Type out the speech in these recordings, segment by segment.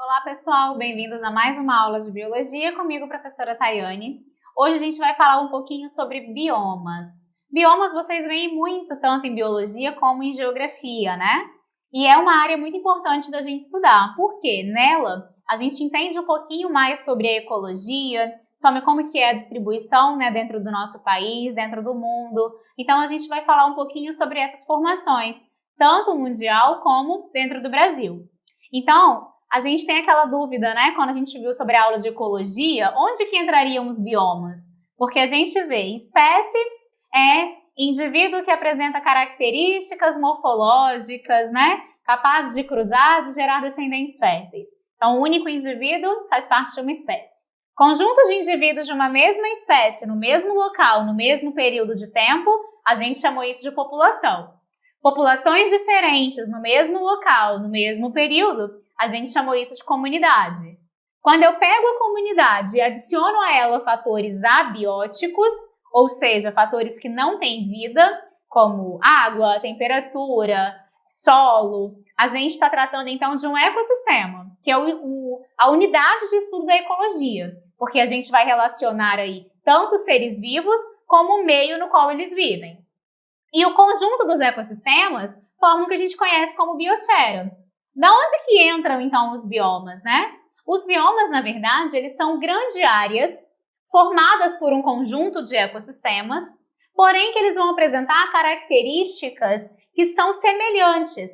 Olá pessoal, bem-vindos a mais uma aula de Biologia comigo, professora Tayane. Hoje a gente vai falar um pouquinho sobre biomas. Biomas vocês veem muito tanto em Biologia como em Geografia, né? E é uma área muito importante da gente estudar, porque nela a gente entende um pouquinho mais sobre a ecologia, sobre como que é a distribuição, né, dentro do nosso país, dentro do mundo. Então a gente vai falar um pouquinho sobre essas formações, tanto mundial como dentro do Brasil. Então, a gente tem aquela dúvida, né, quando a gente viu sobre a aula de ecologia, onde que entrariam os biomas? Porque a gente vê espécie é indivíduo que apresenta características morfológicas, né, capazes de cruzar, de gerar descendentes férteis. Então, o único indivíduo faz parte de uma espécie. Conjunto de indivíduos de uma mesma espécie, no mesmo local, no mesmo período de tempo, a gente chamou isso de população. Populações diferentes no mesmo local, no mesmo período, a gente chamou isso de comunidade. Quando eu pego a comunidade e adiciono a ela fatores abióticos, ou seja, fatores que não têm vida, como água, temperatura, solo, a gente está tratando então de um ecossistema, que é a unidade de estudo da ecologia, porque a gente vai relacionar aí tanto os seres vivos como o meio no qual eles vivem. E o conjunto dos ecossistemas forma o que a gente conhece como biosfera. Da onde que entram, então, os biomas, né? Os biomas, na verdade, eles são grandes áreas formadas por um conjunto de ecossistemas, porém que eles vão apresentar características que são semelhantes.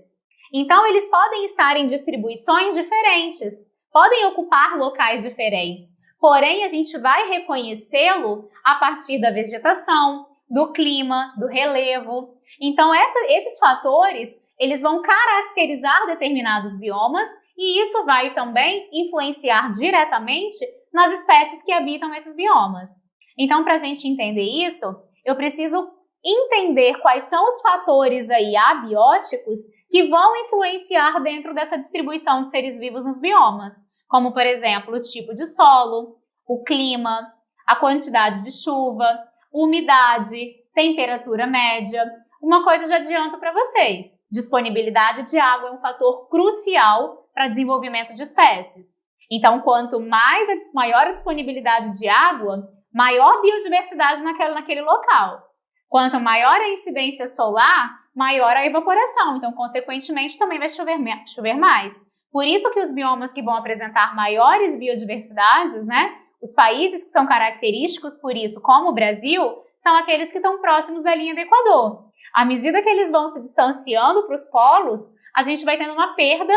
Então, eles podem estar em distribuições diferentes, podem ocupar locais diferentes, porém a gente vai reconhecê-lo a partir da vegetação, do clima, do relevo. Então, esses fatores eles vão caracterizar determinados biomas e isso vai também influenciar diretamente nas espécies que habitam esses biomas. Então, para a gente entender isso, eu preciso entender quais são os fatores aí abióticos que vão influenciar dentro dessa distribuição de seres vivos nos biomas, como, por exemplo, o tipo de solo, o clima, a quantidade de chuva, umidade, temperatura média. Uma coisa já adianto para vocês, disponibilidade de água é um fator crucial para desenvolvimento de espécies. Então, quanto maior a disponibilidade de água, maior biodiversidade naquele local. Quanto maior a incidência solar, maior a evaporação. Então, consequentemente, também vai chover mais. Por isso que os biomas que vão apresentar maiores biodiversidades, né, os países que são característicos por isso, como o Brasil, são aqueles que estão próximos da linha do Equador. À medida que eles vão se distanciando para os polos, a gente vai tendo uma perda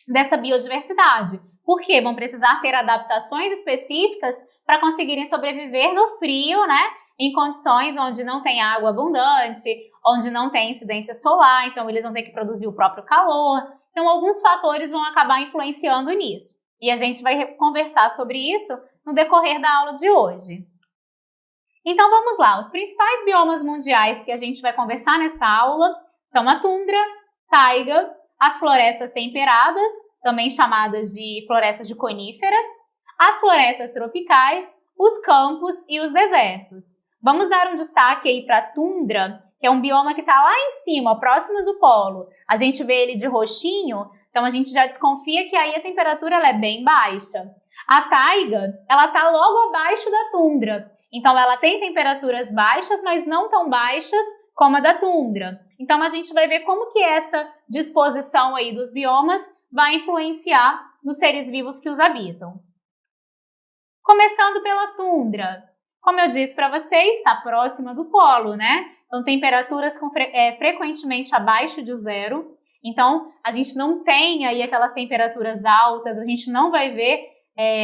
dessa biodiversidade. Por quê? Vão precisar ter adaptações específicas para conseguirem sobreviver no frio, né? Em condições onde não tem água abundante, onde não tem incidência solar, então eles vão ter que produzir o próprio calor. Então, alguns fatores vão acabar influenciando nisso. E a gente vai conversar sobre isso no decorrer da aula de hoje. Então vamos lá, os principais biomas mundiais que a gente vai conversar nessa aula são a tundra, taiga, as florestas temperadas, também chamadas de florestas de coníferas, as florestas tropicais, os campos e os desertos. Vamos dar um destaque aí para a tundra, que é um bioma que está lá em cima, próximos do polo. A gente vê ele de roxinho, então a gente já desconfia que aí a temperatura ela é bem baixa. A taiga, ela está logo abaixo da tundra. Então, ela tem temperaturas baixas, mas não tão baixas como a da tundra. Então, a gente vai ver como que essa disposição aí dos biomas vai influenciar nos seres vivos que os habitam. Começando pela tundra. Como eu disse para vocês, está próxima do polo, né? Então, temperaturas frequentemente abaixo de zero. Então, a gente não tem aí aquelas temperaturas altas, a gente não vai ver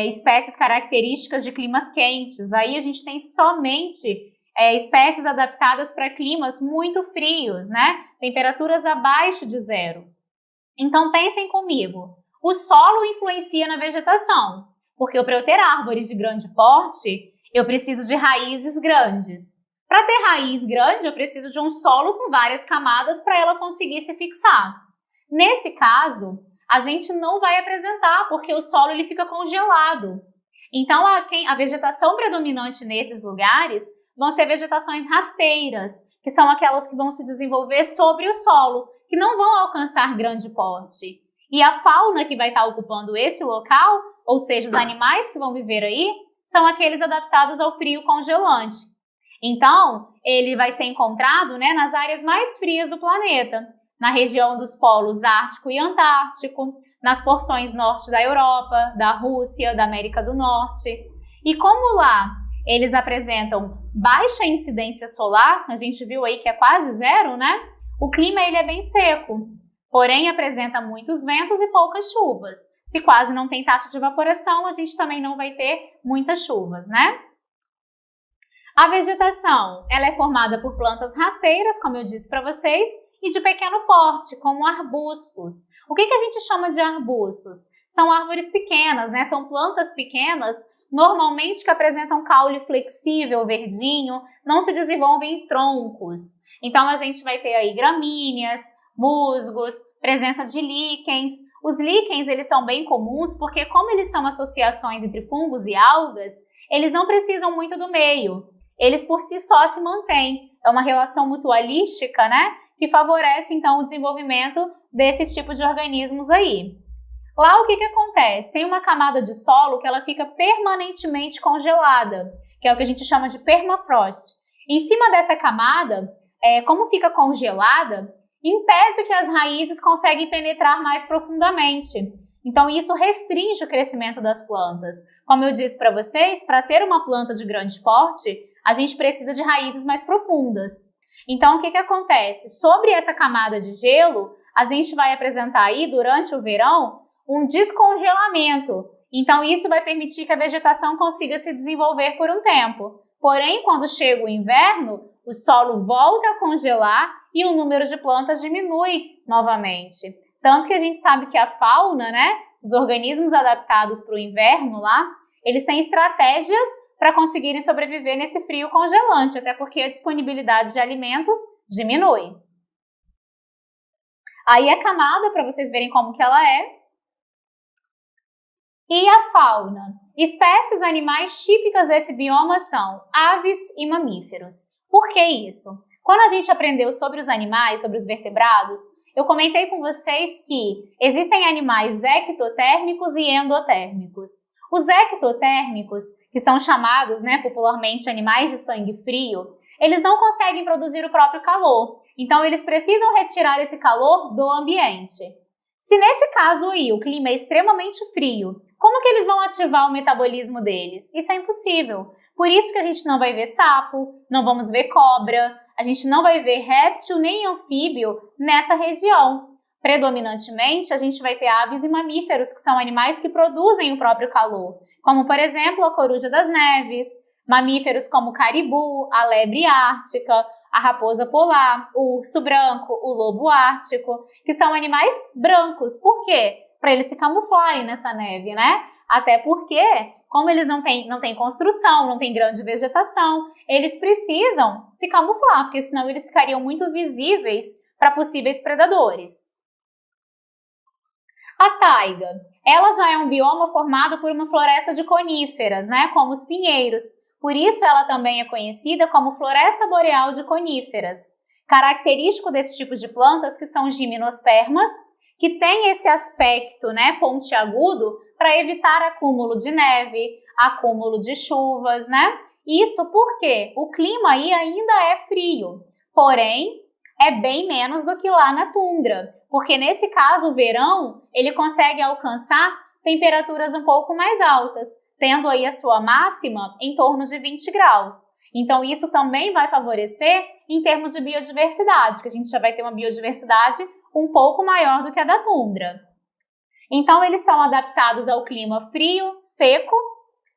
espécies características de climas quentes. Aí a gente tem somente espécies adaptadas para climas muito frios, né? Temperaturas abaixo de zero. Então pensem comigo, o solo influencia na vegetação, porque para eu ter árvores de grande porte, eu preciso de raízes grandes. Para ter raiz grande, eu preciso de um solo com várias camadas para ela conseguir se fixar. Nesse caso, a gente não vai apresentar, porque o solo ele fica congelado. Então, a vegetação predominante nesses lugares vão ser vegetações rasteiras, que são aquelas que vão se desenvolver sobre o solo, que não vão alcançar grande porte. E a fauna que vai estar ocupando esse local, ou seja, os animais que vão viver aí, são aqueles adaptados ao frio congelante. Então, ele vai ser encontrado, né, nas áreas mais frias do planeta, na região dos polos Ártico e Antártico, nas porções norte da Europa, da Rússia, da América do Norte. E como lá eles apresentam baixa incidência solar, a gente viu aí que é quase zero, né? O clima ele é bem seco, porém apresenta muitos ventos e poucas chuvas. Se quase não tem taxa de evaporação, a gente também não vai ter muitas chuvas, né? A vegetação, ela é formada por plantas rasteiras, como eu disse para vocês, e de pequeno porte, como arbustos. O que a gente chama de arbustos? São árvores pequenas, né? São plantas pequenas, normalmente que apresentam caule flexível, verdinho, não se desenvolvem em troncos. Então, a gente vai ter aí gramíneas, musgos, presença de líquens. Os líquens, eles são bem comuns porque, como eles são associações entre fungos e algas, eles não precisam muito do meio. Eles, por si só, se mantêm. É uma relação mutualística, né? Que favorece, então, o desenvolvimento desse tipo de organismos aí. Lá, o que acontece? Tem uma camada de solo que ela fica permanentemente congelada, que é o que a gente chama de permafrost. Em cima dessa camada, como fica congelada, impede que as raízes conseguem penetrar mais profundamente. Então, isso restringe o crescimento das plantas. Como eu disse para vocês, para ter uma planta de grande porte, a gente precisa de raízes mais profundas. Então, o que acontece? Sobre essa camada de gelo, a gente vai apresentar aí, durante o verão, um descongelamento. Então, isso vai permitir que a vegetação consiga se desenvolver por um tempo. Porém, quando chega o inverno, o solo volta a congelar e o número de plantas diminui novamente. Tanto que a gente sabe que a fauna, né, os organismos adaptados para o inverno lá, eles têm estratégias para conseguirem sobreviver nesse frio congelante, até porque a disponibilidade de alimentos diminui. Aí a camada, para vocês verem como que ela é. E a fauna. Espécies animais típicas desse bioma são aves e mamíferos. Por que isso? Quando a gente aprendeu sobre os animais, sobre os vertebrados, eu comentei com vocês que existem animais ectotérmicos e endotérmicos. Os ectotérmicos, que são chamados, né, popularmente animais de sangue frio, eles não conseguem produzir o próprio calor. Então, eles precisam retirar esse calor do ambiente. Se nesse caso aí o clima é extremamente frio, como que eles vão ativar o metabolismo deles? Isso é impossível. Por isso que a gente não vai ver sapo, não vamos ver cobra, a gente não vai ver réptil nem anfíbio nessa região. Predominantemente, a gente vai ter aves e mamíferos, que são animais que produzem o próprio calor, como, por exemplo, a coruja das neves, mamíferos como o caribu, a lebre ártica, a raposa polar, o urso branco, o lobo ártico, que são animais brancos. Por quê? Para eles se camuflarem nessa neve, né? Até porque, como eles não têm construção, não têm grande vegetação, eles precisam se camuflar, porque senão eles ficariam muito visíveis para possíveis predadores. A taiga, ela já é um bioma formado por uma floresta de coníferas, né? Como os pinheiros. Por isso, ela também é conhecida como floresta boreal de coníferas. Característico desse tipo de plantas que são gimnospermas, que tem esse aspecto, né, pontiagudo para evitar acúmulo de neve, acúmulo de chuvas, né? Isso porque o clima aí ainda é frio, porém é bem menos do que lá na tundra, porque nesse caso o verão ele consegue alcançar temperaturas um pouco mais altas, tendo aí a sua máxima em torno de 20 graus. Então isso também vai favorecer em termos de biodiversidade, que a gente já vai ter uma biodiversidade um pouco maior do que a da tundra. Então eles são adaptados ao clima frio, seco,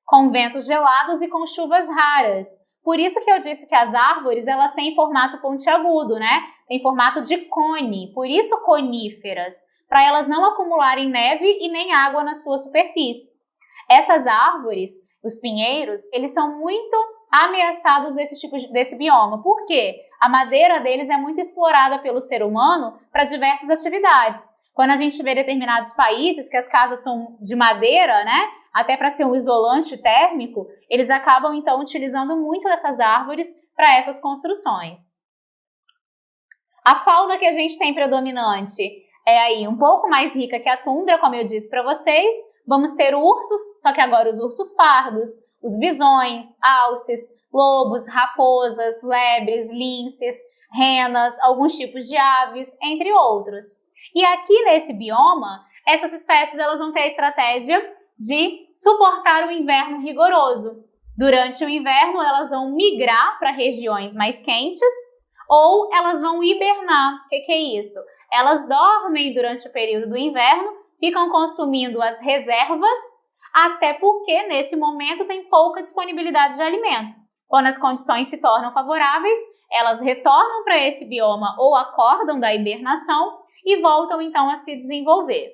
com ventos gelados e com chuvas raras. Por isso que eu disse que as árvores elas têm formato pontiagudo, né? Tem formato de cone, por isso coníferas, para elas não acumularem neve e nem água na sua superfície. Essas árvores, os pinheiros, eles são muito ameaçados desse bioma. Por quê? A madeira deles é muito explorada pelo ser humano para diversas atividades. Quando a gente vê determinados países que as casas são de madeira, né, até para ser um isolante térmico, eles acabam então utilizando muito essas árvores para essas construções. A fauna que a gente tem predominante, é aí um pouco mais rica que a tundra, como eu disse para vocês. Vamos ter ursos, só que agora os ursos pardos, os bisões, alces, lobos, raposas, lebres, linces, renas, alguns tipos de aves, entre outros. E aqui nesse bioma, essas espécies elas vão ter a estratégia de suportar o inverno rigoroso. Durante o inverno, elas vão migrar para regiões mais quentes ou elas vão hibernar. O que é isso? Elas dormem durante o período do inverno, ficam consumindo as reservas, até porque nesse momento tem pouca disponibilidade de alimento. Quando as condições se tornam favoráveis, elas retornam para esse bioma ou acordam da hibernação e voltam então a se desenvolver.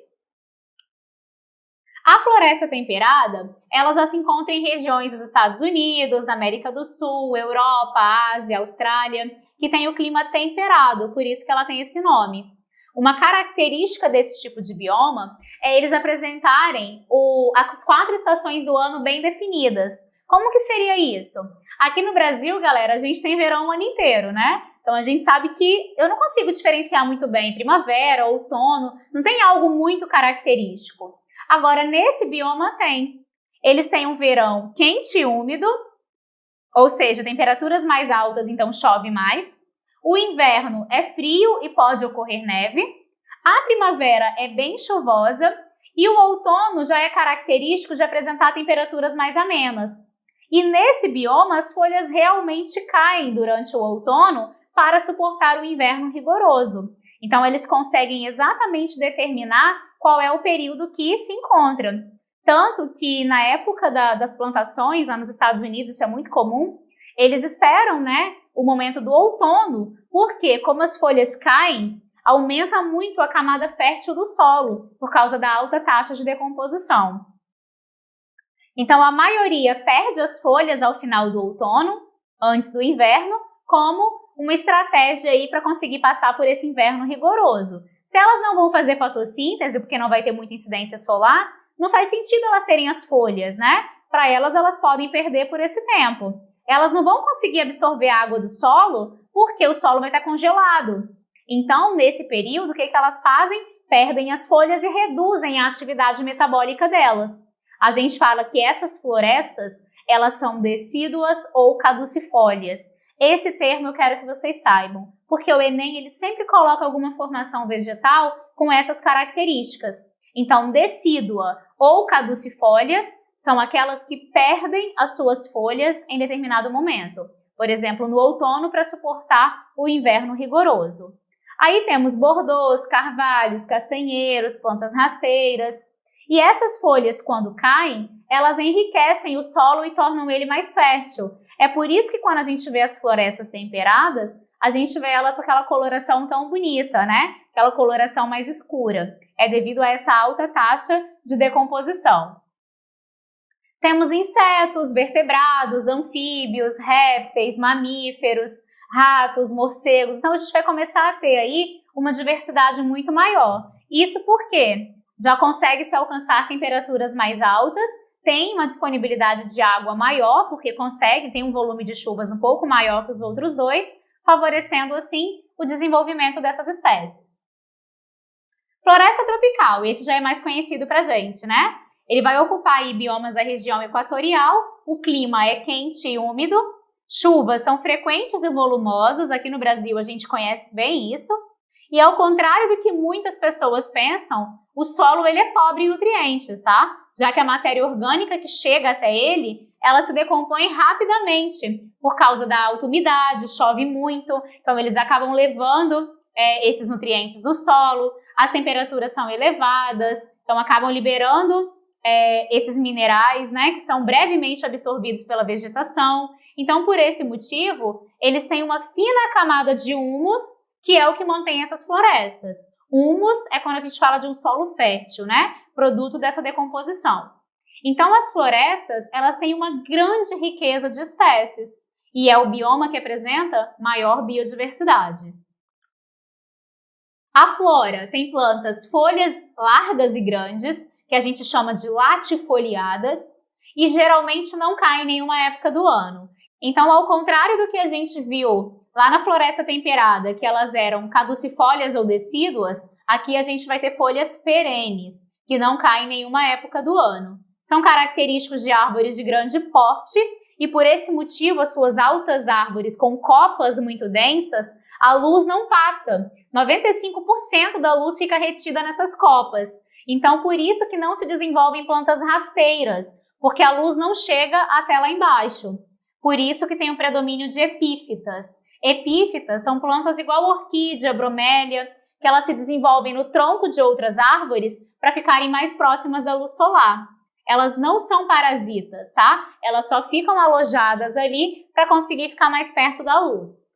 A floresta temperada, ela já se encontra em regiões dos Estados Unidos, da América do Sul, Europa, Ásia, Austrália, que tem o clima temperado, por isso que ela tem esse nome. Uma característica desse tipo de bioma é eles apresentarem as 4 estações do ano bem definidas. Como que seria isso? Aqui no Brasil, galera, a gente tem verão o ano inteiro, né? Então a gente sabe que eu não consigo diferenciar muito bem primavera, outono, não tem algo muito característico. Agora, nesse bioma tem. Eles têm um verão quente e úmido, ou seja, temperaturas mais altas, então chove mais. O inverno é frio e pode ocorrer neve. A primavera é bem chuvosa e o outono já é característico de apresentar temperaturas mais amenas. E nesse bioma, as folhas realmente caem durante o outono para suportar o inverno rigoroso. Então, eles conseguem exatamente determinar qual é o período que se encontra. Tanto que na época das plantações, lá nos Estados Unidos, isso é muito comum, eles esperam, né, o momento do outono, porque como as folhas caem, aumenta muito a camada fértil do solo, por causa da alta taxa de decomposição. Então, a maioria perde as folhas ao final do outono, antes do inverno, como uma estratégia aí para conseguir passar por esse inverno rigoroso. Se elas não vão fazer fotossíntese, porque não vai ter muita incidência solar, não faz sentido elas terem as folhas, né? Para elas podem perder por esse tempo. Elas não vão conseguir absorver a água do solo, porque o solo vai estar congelado. Então, nesse período, o que elas fazem? Perdem as folhas e reduzem a atividade metabólica delas. A gente fala que essas florestas, elas são decíduas ou caducifólias. Esse termo eu quero que vocês saibam, porque o Enem ele sempre coloca alguma formação vegetal com essas características. Então, decídua ou caducifólias são aquelas que perdem as suas folhas em determinado momento. Por exemplo, no outono para suportar o inverno rigoroso. Aí temos bordôs, carvalhos, castanheiros, plantas rasteiras. E essas folhas, quando caem, elas enriquecem o solo e tornam ele mais fértil. É por isso que quando a gente vê as florestas temperadas, a gente vê elas com aquela coloração tão bonita, né? Aquela coloração mais escura. É devido a essa alta taxa de decomposição. Temos insetos, vertebrados, anfíbios, répteis, mamíferos, ratos, morcegos. Então a gente vai começar a ter aí uma diversidade muito maior. Isso porque já consegue se alcançar temperaturas mais altas, tem uma disponibilidade de água maior, porque tem um volume de chuvas um pouco maior que os outros dois, favorecendo assim o desenvolvimento dessas espécies. Floresta tropical, esse já é mais conhecido pra gente, né? Ele vai ocupar aí biomas da região equatorial, o clima é quente e úmido, chuvas são frequentes e volumosas, aqui no Brasil a gente conhece bem isso, e ao contrário do que muitas pessoas pensam, o solo ele é pobre em nutrientes, tá? Já que a matéria orgânica que chega até ele, ela se decompõe rapidamente por causa da alta umidade, chove muito, então eles acabam levando esses nutrientes do solo, as temperaturas são elevadas, então acabam liberando esses minerais, né, que são brevemente absorvidos pela vegetação. Então, por esse motivo, eles têm uma fina camada de humus, que é o que mantém essas florestas. Humus é quando a gente fala de um solo fértil, né? Produto dessa decomposição. Então, as florestas, elas têm uma grande riqueza de espécies e é o bioma que apresenta maior biodiversidade. A flora tem plantas folhas largas e grandes, que a gente chama de latifoliadas, e geralmente não caem em nenhuma época do ano. Então, ao contrário do que a gente viu lá na floresta temperada, que elas eram caducifólias ou decíduas, Aqui a gente vai ter folhas perenes, que não caem em nenhuma época do ano. São característicos de árvores de grande porte e por esse motivo as suas altas árvores com copas muito densas, a luz não passa. 95% da luz fica retida nessas copas. Então por isso que não se desenvolvem plantas rasteiras, porque a luz não chega até lá embaixo. Por isso que tem o predomínio de epífitas. Epífitas são plantas igual orquídea, bromélia, que elas se desenvolvem no tronco de outras árvores para ficarem mais próximas da luz solar. Elas não são parasitas, tá? Elas só ficam alojadas ali para conseguir ficar mais perto da luz.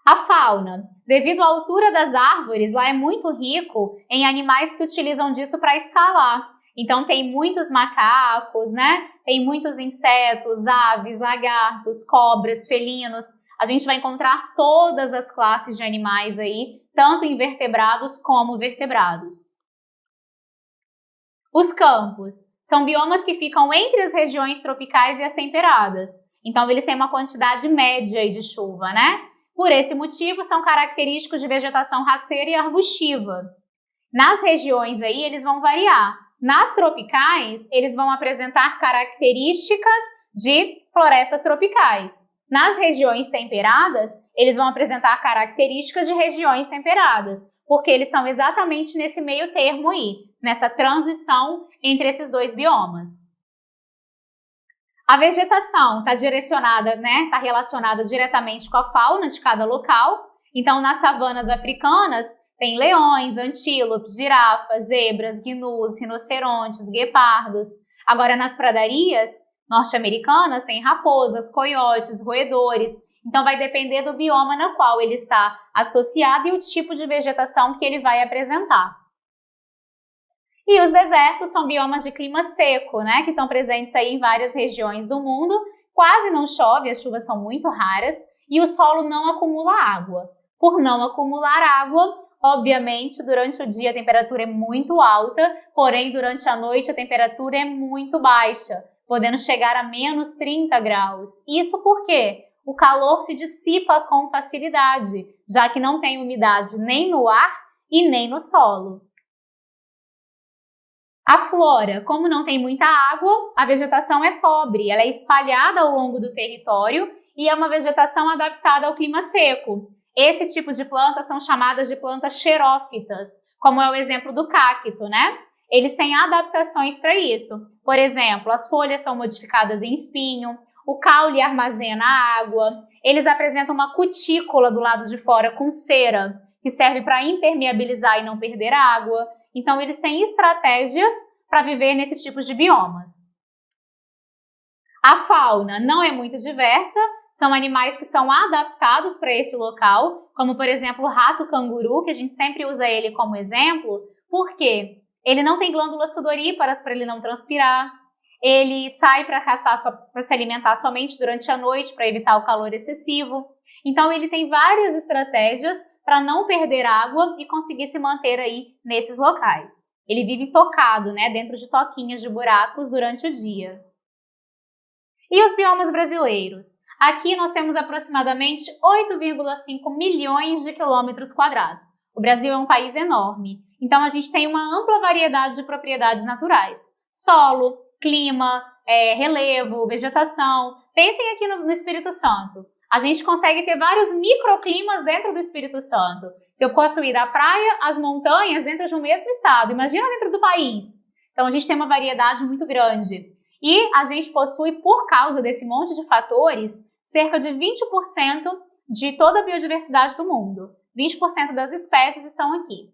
A fauna. Devido à altura das árvores, lá é muito rico em animais que utilizam disso para escalar. Então tem muitos macacos, né? Tem muitos insetos, aves, lagartos, cobras, felinos. A gente vai encontrar todas as classes de animais aí, tanto invertebrados como vertebrados. Os campos são biomas que ficam entre as regiões tropicais e as temperadas. Então eles têm uma quantidade média aí de chuva, né? Por esse motivo são característicos de vegetação rasteira e arbustiva. Nas regiões aí eles vão variar. Nas tropicais, eles vão apresentar características de florestas tropicais. Nas regiões temperadas, eles vão apresentar características de regiões temperadas, porque eles estão exatamente nesse meio termo aí, nessa transição entre esses dois biomas. A vegetação está direcionada, né, está relacionada diretamente com a fauna de cada local. Então, nas savanas africanas, tem leões, antílopes, girafas, zebras, gnus, rinocerontes, guepardos. Agora, nas pradarias norte-americanas, tem raposas, coiotes, roedores. Então, vai depender do bioma no qual ele está associado e o tipo de vegetação que ele vai apresentar. E os desertos são biomas de clima seco, né, que estão presentes aí em várias regiões do mundo. Quase não chove, as chuvas são muito raras e o solo não acumula água. Por não acumular água, obviamente, durante o dia a temperatura é muito alta, porém, durante a noite a temperatura é muito baixa, podendo chegar a menos 30 graus. Isso porque o calor se dissipa com facilidade, já que não tem umidade nem no ar e nem no solo. A flora, como não tem muita água, a vegetação é pobre, ela é espalhada ao longo do território e é uma vegetação adaptada ao clima seco. Esse tipo de plantas são chamadas de plantas xerófitas, como é o exemplo do cacto, né? Eles têm adaptações para isso. Por exemplo, as folhas são modificadas em espinho, o caule armazena água, eles apresentam uma cutícula do lado de fora com cera, que serve para impermeabilizar e não perder água. Então, eles têm estratégias para viver nesses tipos de biomas. A fauna não é muito diversa, são animais que são adaptados para esse local, como, por exemplo, o rato-canguru, que a gente sempre usa ele como exemplo. Por quê? Ele não tem glândulas sudoríparas para ele não transpirar, ele sai para caçar, para se alimentar somente durante a noite, para evitar o calor excessivo. Então, ele tem várias estratégias para não perder água e conseguir se manter aí nesses locais. Ele vive tocado, né, dentro de toquinhas de buracos durante o dia. E os biomas brasileiros? Aqui nós temos aproximadamente 8,5 milhões de quilômetros quadrados. O Brasil é um país enorme, então a gente tem uma ampla variedade de propriedades naturais. Solo, clima, relevo, vegetação. Pensem aqui no Espírito Santo. A gente consegue ter vários microclimas dentro do Espírito Santo. Eu posso ir da praia às montanhas dentro de um mesmo estado. Imagina dentro do país. Então, a gente tem uma variedade muito grande. E a gente possui, por causa desse monte de fatores, cerca de 20% de toda a biodiversidade do mundo. 20% das espécies estão aqui.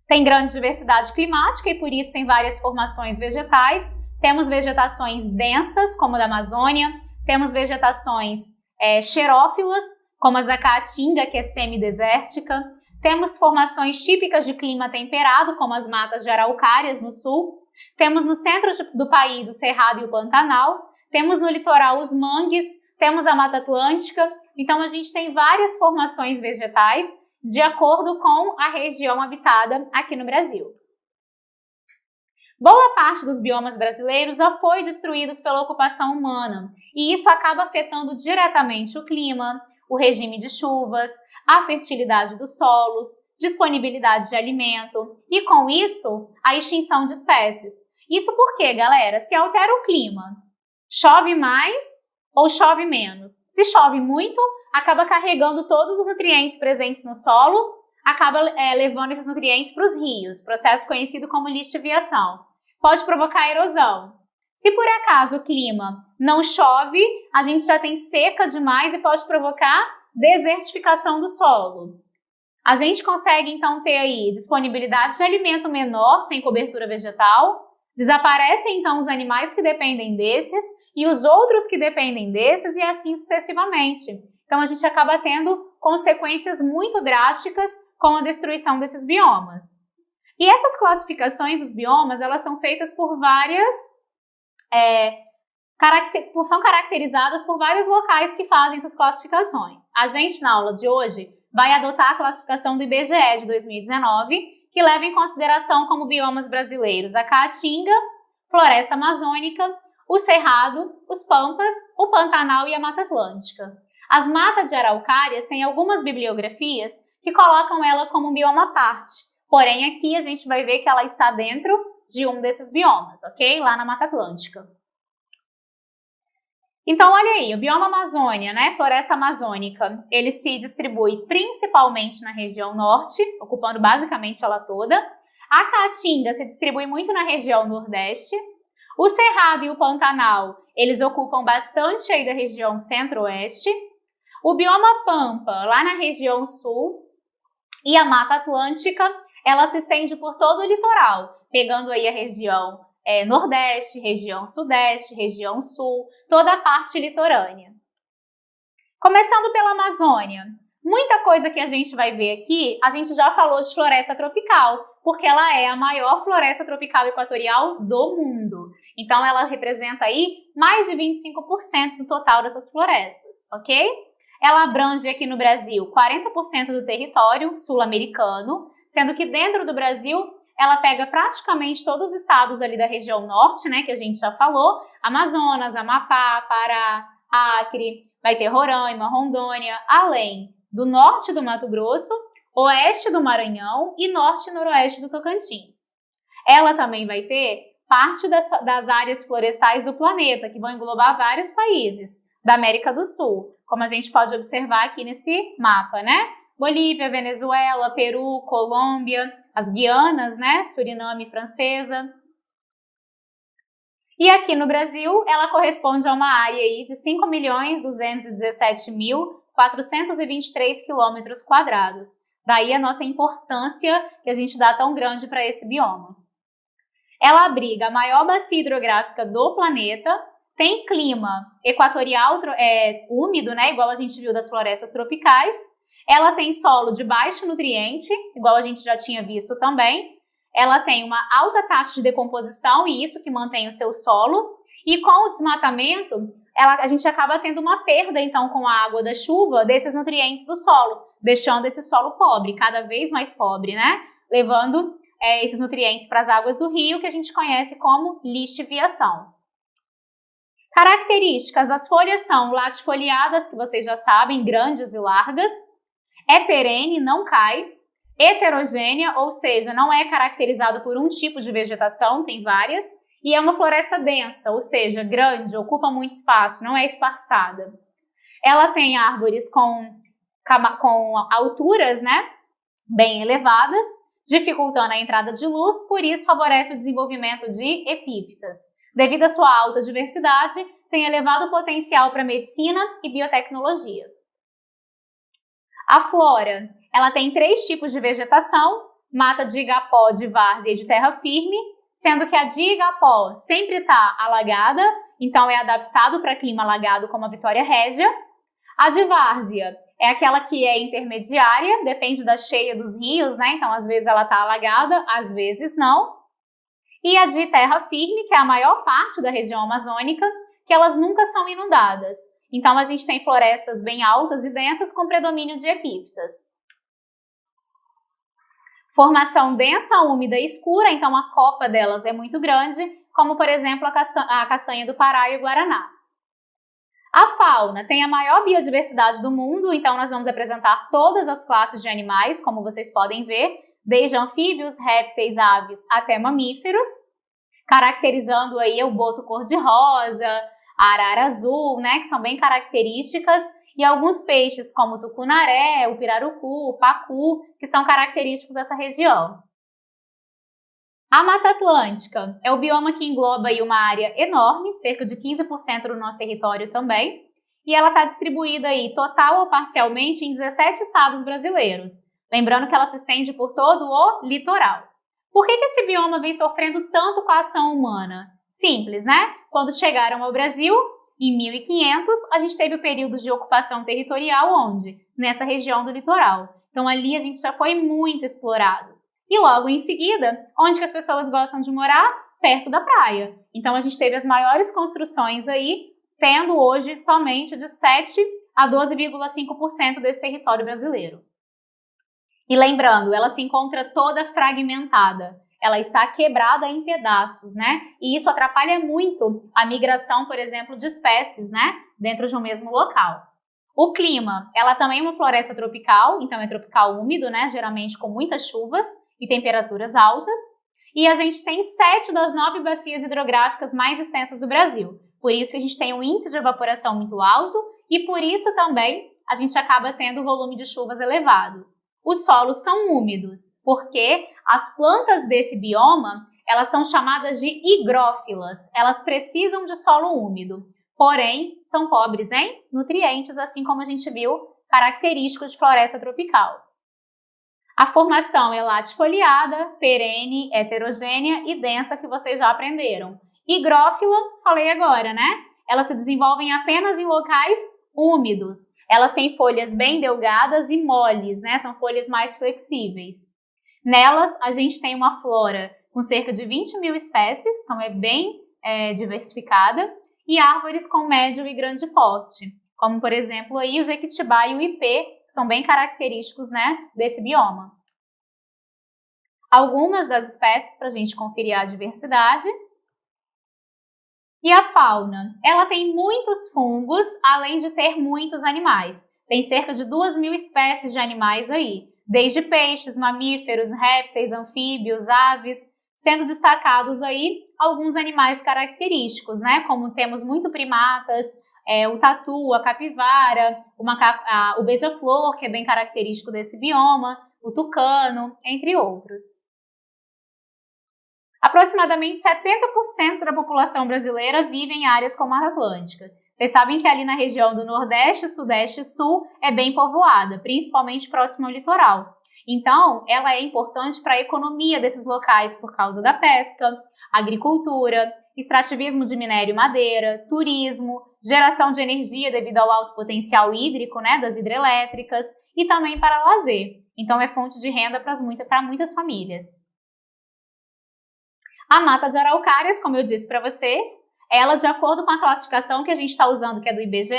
Tem grande diversidade climática e, por isso, tem várias formações vegetais. Temos vegetações densas, como a da Amazônia. Temos vegetações xerófilas, como as da Caatinga, que é semidesértica. Temos formações típicas de clima temperado, como as matas de araucárias no sul. Temos no centro do país o Cerrado e o Pantanal. Temos no litoral os mangues, temos a Mata Atlântica. Então, a gente tem várias formações vegetais de acordo com a região habitada aqui no Brasil. Boa parte dos biomas brasileiros já foi destruídos pela ocupação humana e isso acaba afetando diretamente o clima, o regime de chuvas, a fertilidade dos solos, disponibilidade de alimento e, com isso, a extinção de espécies. Isso porque, galera, se altera o clima, chove mais ou chove menos? Se chove muito, acaba carregando todos os nutrientes presentes no solo, acaba levando esses nutrientes para os rios, processo conhecido como lixiviação. Pode provocar erosão. Se por acaso o clima não chove, a gente já tem seca demais e pode provocar desertificação do solo. A gente consegue então ter aí disponibilidade de alimento menor sem cobertura vegetal, desaparecem então os animais que dependem desses e os outros que dependem desses e assim sucessivamente. Então a gente acaba tendo consequências muito drásticas com a destruição desses biomas. E essas classificações dos biomas, elas são feitas por várias, são caracterizadas por vários locais que fazem essas classificações. A gente, na aula de hoje, vai adotar a classificação do IBGE de 2019, que leva em consideração como biomas brasileiros a Caatinga, Floresta Amazônica, o Cerrado, os Pampas, o Pantanal e a Mata Atlântica. As matas de araucárias têm algumas bibliografias que colocam ela como um bioma à parte, porém aqui a gente vai ver que ela está dentro de um desses biomas, ok? Lá na Mata Atlântica. Então, olha aí, o bioma Amazônia, né, floresta amazônica, ele se distribui principalmente na região norte, ocupando basicamente ela toda. A Caatinga se distribui muito na região nordeste. O Cerrado e o Pantanal, eles ocupam bastante aí da região centro-oeste. O bioma Pampa, lá na região sul. E a Mata Atlântica, ela se estende por todo o litoral, pegando aí a região nordeste, região sudeste, região sul, toda a parte litorânea. Começando pela Amazônia, muita coisa que a gente vai ver aqui, a gente já falou de floresta tropical, porque ela é a maior floresta tropical equatorial do mundo. Então ela representa aí mais de 25% do total dessas florestas, ok? Ela abrange aqui no Brasil 40% do território sul-americano, sendo que dentro do Brasil ela pega praticamente todos os estados ali da região norte, né, que a gente já falou, Amazonas, Amapá, Pará, Acre, vai ter Roraima, Rondônia, além do norte do Mato Grosso, oeste do Maranhão e norte e noroeste do Tocantins. Ela também vai ter parte das áreas florestais do planeta, que vão englobar vários países da América do Sul, como a gente pode observar aqui nesse mapa, né? Bolívia, Venezuela, Peru, Colômbia, as Guianas, né? Suriname Francesa. E aqui no Brasil, ela corresponde a uma área aí de 5.217.423 quilômetros quadrados. Daí a nossa importância que a gente dá tão grande para esse bioma. Ela abriga a maior bacia hidrográfica do planeta, tem clima equatorial úmido, né? Igual a gente viu das florestas tropicais. Ela tem solo de baixo nutriente, igual a gente já tinha visto também. Ela tem uma alta taxa de decomposição e isso que mantém o seu solo. E com o desmatamento, a gente acaba tendo uma perda, então, com a água da chuva, desses nutrientes do solo, deixando esse solo pobre, cada vez mais pobre, né? Levando esses nutrientes para as águas do rio, que a gente conhece como lixiviação. Características: as folhas são latifoliadas, que vocês já sabem, grandes e largas. É perene, não cai. Heterogênea, ou seja, não é caracterizado por um tipo de vegetação, tem várias. E é uma floresta densa, ou seja, grande, ocupa muito espaço, não é esparçada. Ela tem árvores com alturas, né, bem elevadas, dificultando a entrada de luz, por isso favorece o desenvolvimento de epífitas. Devido à sua alta diversidade, tem elevado potencial para medicina e biotecnologia. A flora, ela tem 3 tipos de vegetação: mata de igapó, de várzea e de terra firme, sendo que a de igapó sempre está alagada, então é adaptado para clima alagado como a Vitória Régia. A de várzea é aquela que é intermediária, depende da cheia dos rios, né? Então às vezes ela está alagada, às vezes não. E a de terra firme, que é a maior parte da região amazônica, que elas nunca são inundadas. Então a gente tem florestas bem altas e densas com predomínio de epífitas. Formação densa, úmida e escura, então a copa delas é muito grande, como por exemplo a castanha do Pará e o Guaraná. A fauna tem a maior biodiversidade do mundo, então nós vamos apresentar todas as classes de animais, como vocês podem ver, desde anfíbios, répteis, aves até mamíferos, caracterizando aí o boto cor-de-rosa, a arara azul, né, que são bem características, e alguns peixes como o tucunaré, o pirarucu, o pacu, que são característicos dessa região. A Mata Atlântica é o bioma que engloba aí uma área enorme, cerca de 15% do nosso território também, e ela está distribuída aí total ou parcialmente em 17 estados brasileiros, lembrando que ela se estende por todo o litoral. Por que esse bioma vem sofrendo tanto com a ação humana? Simples, né? Quando chegaram ao Brasil, em 1500, a gente teve o período de ocupação territorial onde? Nessa região do litoral. Então ali a gente já foi muito explorado. E logo em seguida, onde que as pessoas gostam de morar? Perto da praia. Então a gente teve as maiores construções aí, tendo hoje somente de 7 a 12,5% desse território brasileiro. E lembrando, ela se encontra toda fragmentada. Ela está quebrada em pedaços, né? E isso atrapalha muito a migração, por exemplo, de espécies, né? Dentro de um mesmo local. O clima, ela também é uma floresta tropical, então é tropical úmido, né? Geralmente com muitas chuvas e temperaturas altas. E a gente tem 7 das 9 bacias hidrográficas mais extensas do Brasil. Por isso que a gente tem um índice de evaporação muito alto e por isso também a gente acaba tendo o volume de chuvas elevado. Os solos são úmidos, porque as plantas desse bioma, elas são chamadas de higrófilas. Elas precisam de solo úmido, porém são pobres em nutrientes, assim como a gente viu, característico de floresta tropical. A formação é latifoliada, perene, heterogênea e densa, que vocês já aprenderam. Higrófila, falei agora, né? Elas se desenvolvem apenas em locais úmidos. Elas têm folhas bem delgadas e moles, né? São folhas mais flexíveis. Nelas, a gente tem uma flora com cerca de 20 mil espécies, então é bem diversificada, e árvores com médio e grande porte, como, por exemplo, aí o jequitibá e o ipê, que são bem característicos, né, desse bioma. Algumas das espécies para a gente conferir a diversidade. E a fauna? Ela tem muitos fungos, além de ter muitos animais. Tem cerca de 2.000 espécies de animais aí, desde peixes, mamíferos, répteis, anfíbios, aves, sendo destacados aí alguns animais característicos, né? Como temos muito primatas, o tatu, a capivara, o beija-flor, que é bem característico desse bioma, o tucano, entre outros. Aproximadamente 70% da população brasileira vive em áreas como a Mata Atlântica. Vocês sabem que ali na região do Nordeste, Sudeste e Sul é bem povoada, principalmente próximo ao litoral. Então, ela é importante para a economia desses locais por causa da pesca, agricultura, extrativismo de minério e madeira, turismo, geração de energia devido ao alto potencial hídrico, né, das hidrelétricas, e também para lazer. Então, é fonte de renda para muitas famílias. A mata de araucárias, como eu disse para vocês, ela, de acordo com a classificação que a gente está usando, que é do IBGE,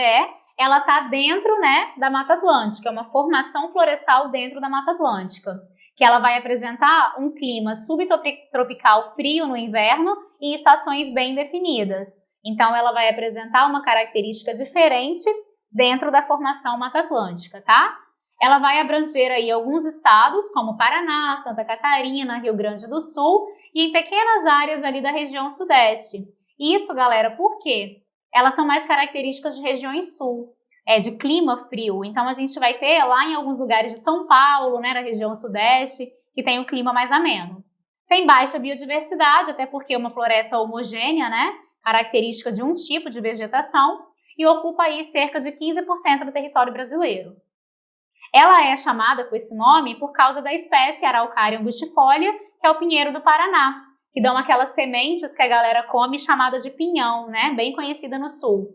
ela está dentro, né, da Mata Atlântica, é uma formação florestal dentro da Mata Atlântica, que ela vai apresentar um clima subtropical frio no inverno e estações bem definidas. Então, ela vai apresentar uma característica diferente dentro da formação Mata Atlântica, tá? Ela vai abranger aí alguns estados, como Paraná, Santa Catarina, Rio Grande do Sul, e em pequenas áreas ali da região sudeste. Isso, galera, por quê? Elas são mais características de regiões sul, de clima frio. Então, a gente vai ter lá em alguns lugares de São Paulo, né, na região sudeste, que tem um clima mais ameno. Tem baixa biodiversidade, até porque é uma floresta homogênea, né, característica de um tipo de vegetação, e ocupa aí cerca de 15% do território brasileiro. Ela é chamada com esse nome por causa da espécie Araucaria angustifolia, que é o pinheiro do Paraná, que dão aquelas sementes que a galera come chamada de pinhão, né, bem conhecida no sul.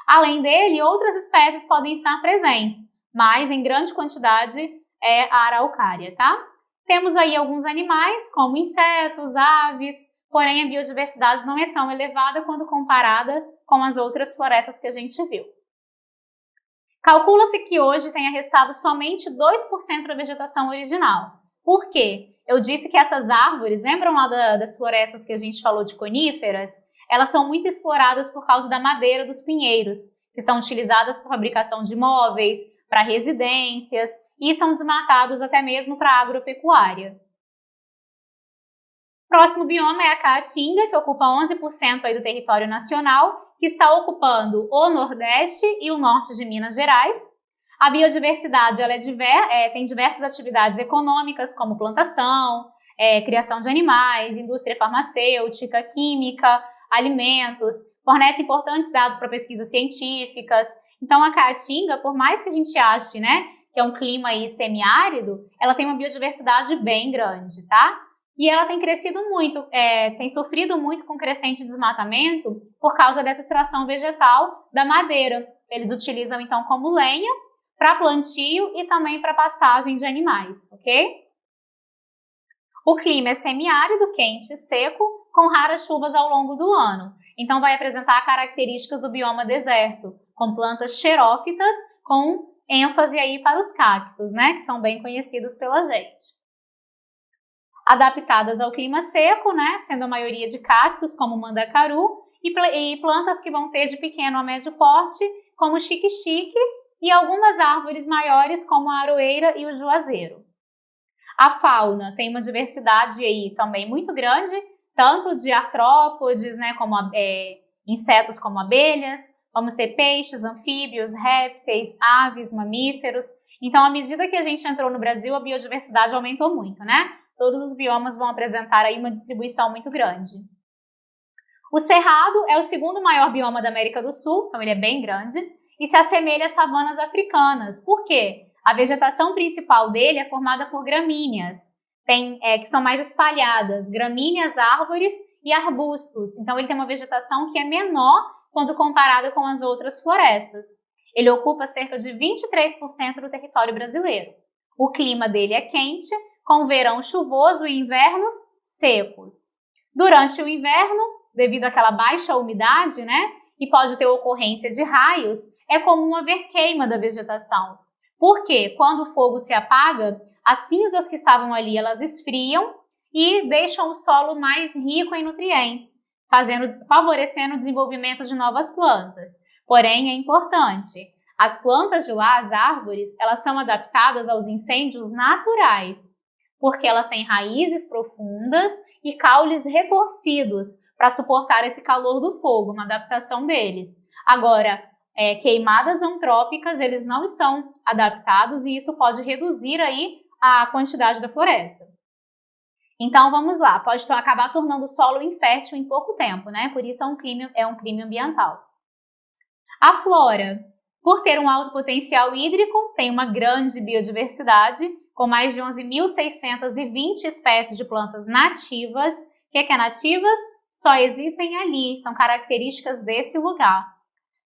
Além dele, outras espécies podem estar presentes, mas em grande quantidade é a araucária, tá? Temos aí alguns animais, como insetos, aves, porém a biodiversidade não é tão elevada quando comparada com as outras florestas que a gente viu. Calcula-se que hoje tenha restado somente 2% da vegetação original. Por quê? Eu disse que essas árvores, lembram lá das florestas que a gente falou de coníferas? Elas são muito exploradas por causa da madeira dos pinheiros, que são utilizadas para fabricação de móveis, para residências e são desmatados até mesmo para agropecuária. O próximo bioma é a Caatinga, que ocupa 11% aí do território nacional, que está ocupando o Nordeste e o Norte de Minas Gerais. A biodiversidade ela tem diversas atividades econômicas, como plantação, criação de animais, indústria farmacêutica, química, alimentos, fornece importantes dados para pesquisas científicas. Então, a Caatinga, por mais que a gente ache, né, que é um clima aí semiárido, ela tem uma biodiversidade bem grande, tá? E ela tem crescido muito, tem sofrido muito com crescente desmatamento por causa dessa extração vegetal da madeira. Eles utilizam, então, como lenha para plantio e também para pastagem de animais, ok? O clima é semiárido, quente e seco, com raras chuvas ao longo do ano. Então, vai apresentar características do bioma deserto, com plantas xerófitas, com ênfase aí para os cactos, né, que são bem conhecidos pela gente. Adaptadas ao clima seco, né, sendo a maioria de cactos, como o mandacaru, e plantas que vão ter de pequeno a médio porte, como o xique-xique, e algumas árvores maiores, como a aroeira e o juazeiro. A fauna tem uma diversidade aí também muito grande, tanto de artrópodes, né, como insetos como abelhas, vamos ter peixes, anfíbios, répteis, aves, mamíferos. Então, à medida que a gente entrou no Brasil, a biodiversidade aumentou muito, né? Todos os biomas vão apresentar aí uma distribuição muito grande. O cerrado é o segundo maior bioma da América do Sul, então ele é bem grande, e se assemelha às savanas africanas. Por quê? A vegetação principal dele é formada por gramíneas, que são mais espalhadas, gramíneas, árvores e arbustos. Então ele tem uma vegetação que é menor quando comparado com as outras florestas. Ele ocupa cerca de 23% do território brasileiro. O clima dele é quente, com verão chuvoso e invernos secos. Durante o inverno, devido àquela baixa umidade, né, e pode ter ocorrência de raios, é comum haver queima da vegetação. Porque quando o fogo se apaga, as cinzas que estavam ali, elas esfriam e deixam o solo mais rico em nutrientes, favorecendo o desenvolvimento de novas plantas. Porém, é importante, as plantas de lá, as árvores, elas são adaptadas aos incêndios naturais, porque elas têm raízes profundas e caules retorcidos para suportar esse calor do fogo, uma adaptação deles. Agora, queimadas antrópicas, eles não estão adaptados e isso pode reduzir aí a quantidade da floresta. Então, vamos lá, pode acabar tornando o solo infértil em pouco tempo, né? Por isso é um crime ambiental. A flora, por ter um alto potencial hídrico, tem uma grande biodiversidade, com mais de 11.620 espécies de plantas nativas. O que é nativas? Só existem ali, são características desse lugar.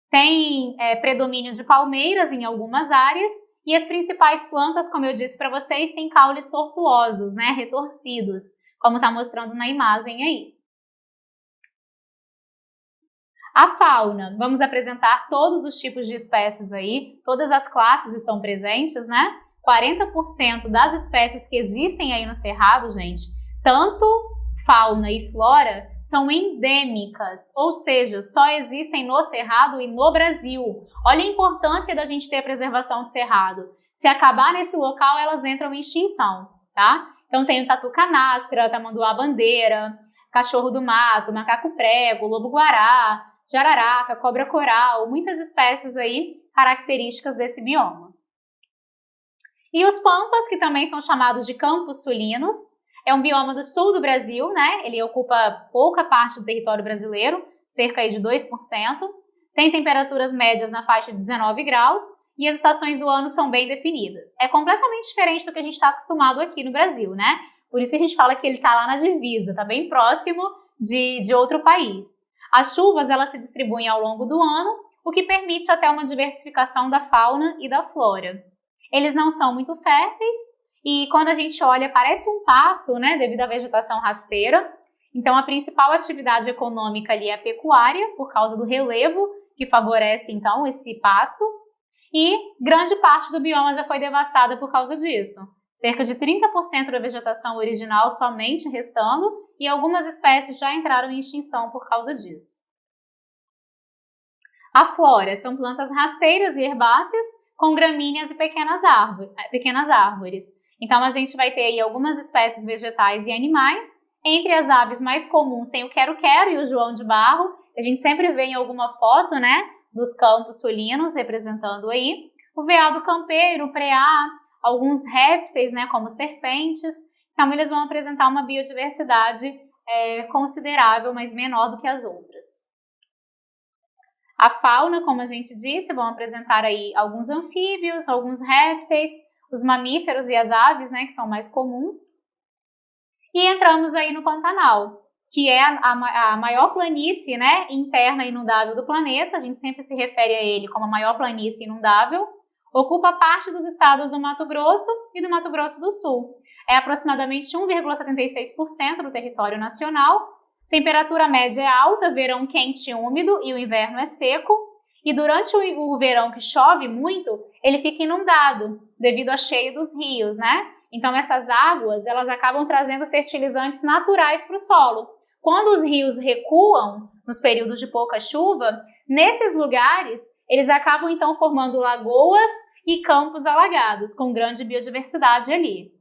Tem predomínio de palmeiras em algumas áreas e as principais plantas, como eu disse para vocês, têm caules tortuosos, né, retorcidos, como está mostrando na imagem aí. A fauna, vamos apresentar todos os tipos de espécies aí, todas as classes estão presentes, né? 40% das espécies que existem aí no Cerrado, gente, tanto fauna e flora, são endêmicas, ou seja, só existem no Cerrado e no Brasil. Olha a importância da gente ter a preservação do Cerrado. Se acabar nesse local, elas entram em extinção, tá? Então tem o tatu-canastra, tamanduá-bandeira, cachorro do mato, macaco-prego, lobo-guará, jararaca, cobra-coral, muitas espécies aí características desse bioma. E os pampas, que também são chamados de campos sulinos, é um bioma do sul do Brasil, né? Ele ocupa pouca parte do território brasileiro, cerca aí de 2%. Tem temperaturas médias na faixa de 19 graus e as estações do ano são bem definidas. É completamente diferente do que a gente está acostumado aqui no Brasil, né? Por isso que a gente fala que ele está lá na divisa, está bem próximo de outro país. As chuvas, elas se distribuem ao longo do ano, o que permite até uma diversificação da fauna e da flora. Eles não são muito férteis e quando a gente olha parece um pasto, né, devido à vegetação rasteira. Então a principal atividade econômica ali é a pecuária, por causa do relevo que favorece então esse pasto. E grande parte do bioma já foi devastada por causa disso. Cerca de 30% da vegetação original somente restando e algumas espécies já entraram em extinção por causa disso. A flora são plantas rasteiras e herbáceas com gramíneas e pequenas árvores. Então, a gente vai ter aí algumas espécies vegetais e animais. Entre as aves mais comuns tem o quero-quero e o joão de barro. A gente sempre vê em alguma foto, né, dos campos sulinos representando aí. O veado campeiro, o preá, alguns répteis, né, como serpentes. Então, eles vão apresentar uma biodiversidade considerável, mas menor do que as outras. A fauna, como a gente disse, vão apresentar aí alguns anfíbios, alguns répteis, os mamíferos e as aves, né, que são mais comuns. E entramos aí no Pantanal, que é a maior planície, né, interna inundável do planeta. A gente sempre se refere a ele como a maior planície inundável. Ocupa parte dos estados do Mato Grosso e do Mato Grosso do Sul. É aproximadamente 1,76% do território nacional. Temperatura média é alta, verão quente e úmido e o inverno é seco. E durante o verão que chove muito, ele fica inundado devido à cheia dos rios, né? Então essas águas, elas acabam trazendo fertilizantes naturais para o solo. Quando os rios recuam nos períodos de pouca chuva, nesses lugares, eles acabam então formando lagoas e campos alagados, com grande biodiversidade ali.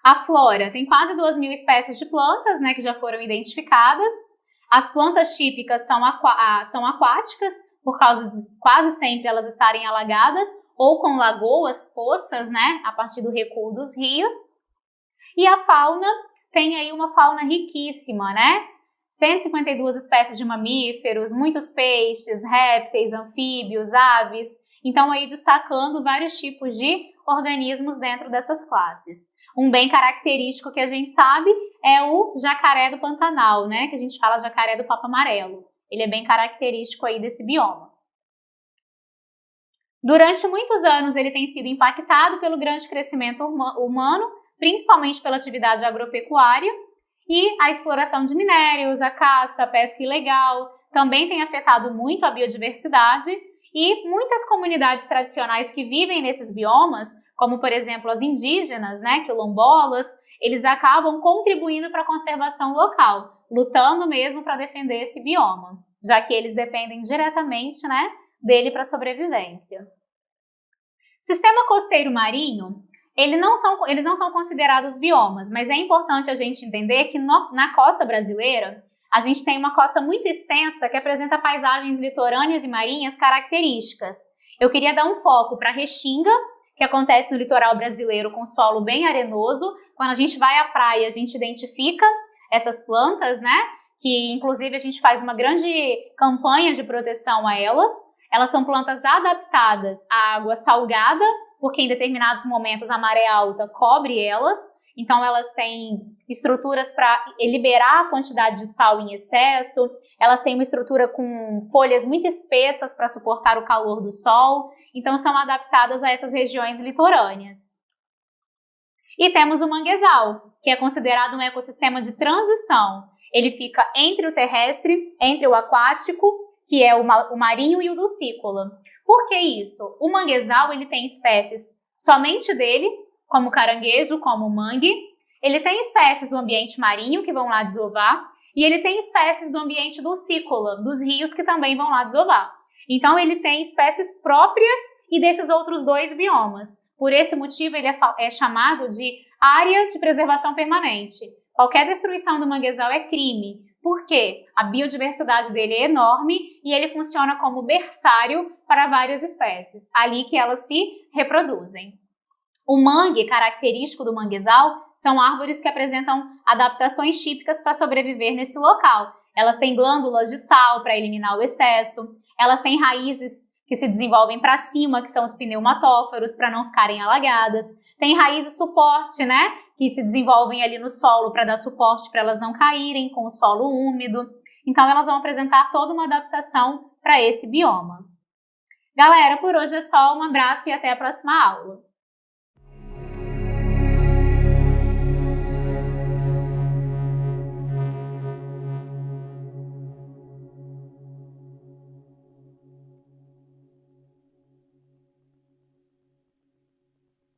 A flora tem quase 2.000 espécies de plantas, né, que já foram identificadas. As plantas típicas são aquáticas, por causa de quase sempre elas estarem alagadas, ou com lagoas, poças, né, a partir do recuo dos rios. E a fauna tem aí uma fauna riquíssima, né? 152 espécies de mamíferos, muitos peixes, répteis, anfíbios, aves. Então aí destacando vários tipos de organismos dentro dessas classes. Um bem característico que a gente sabe é o jacaré do Pantanal, né? Que a gente fala jacaré do papo amarelo. Ele é bem característico aí desse bioma. Durante muitos anos ele tem sido impactado pelo grande crescimento humano, principalmente pela atividade agropecuária e a exploração de minérios, a caça, a pesca ilegal, também tem afetado muito a biodiversidade e muitas comunidades tradicionais que vivem nesses biomas, como por exemplo as indígenas, né, quilombolas, eles acabam contribuindo para a conservação local, lutando mesmo para defender esse bioma, já que eles dependem diretamente, né, dele para a sobrevivência. Sistema costeiro marinho, eles não são considerados biomas, mas é importante a gente entender que na costa brasileira, a gente tem uma costa muito extensa que apresenta paisagens litorâneas e marinhas características. Eu queria dar um foco para a Restinga, que acontece no litoral brasileiro com solo bem arenoso. Quando a gente vai à praia, a gente identifica essas plantas, né? Que inclusive a gente faz uma grande campanha de proteção a elas. Elas são plantas adaptadas à água salgada, porque em determinados momentos a maré alta cobre elas. Então elas têm estruturas para liberar a quantidade de sal em excesso. Elas têm uma estrutura com folhas muito espessas para suportar o calor do sol. Então são adaptadas a essas regiões litorâneas. E temos o manguezal, que é considerado um ecossistema de transição. Ele fica entre o terrestre, entre o aquático, que é o marinho, e o dulcícola. Por que isso? O manguezal ele tem espécies somente dele, como o caranguejo, como o mangue. Ele tem espécies do ambiente marinho que vão lá desovar, e ele tem espécies do ambiente dulcícola, dos rios que também vão lá desovar. Então ele tem espécies próprias e desses outros dois biomas. Por esse motivo ele é chamado de área de preservação permanente. Qualquer destruição do manguezal é crime. Por quê? A biodiversidade dele é enorme e ele funciona como berçário para várias espécies, ali que elas se reproduzem. O mangue, característico do manguezal, são árvores que apresentam adaptações típicas para sobreviver nesse local. Elas têm glândulas de sal para eliminar o excesso, elas têm raízes que se desenvolvem para cima, que são os pneumatóforos, para não ficarem alagadas. Tem raízes suporte, né, que se desenvolvem ali no solo para dar suporte para elas não caírem com o solo úmido. Então elas vão apresentar toda uma adaptação para esse bioma. Galera, por hoje é só, um abraço e até a próxima aula.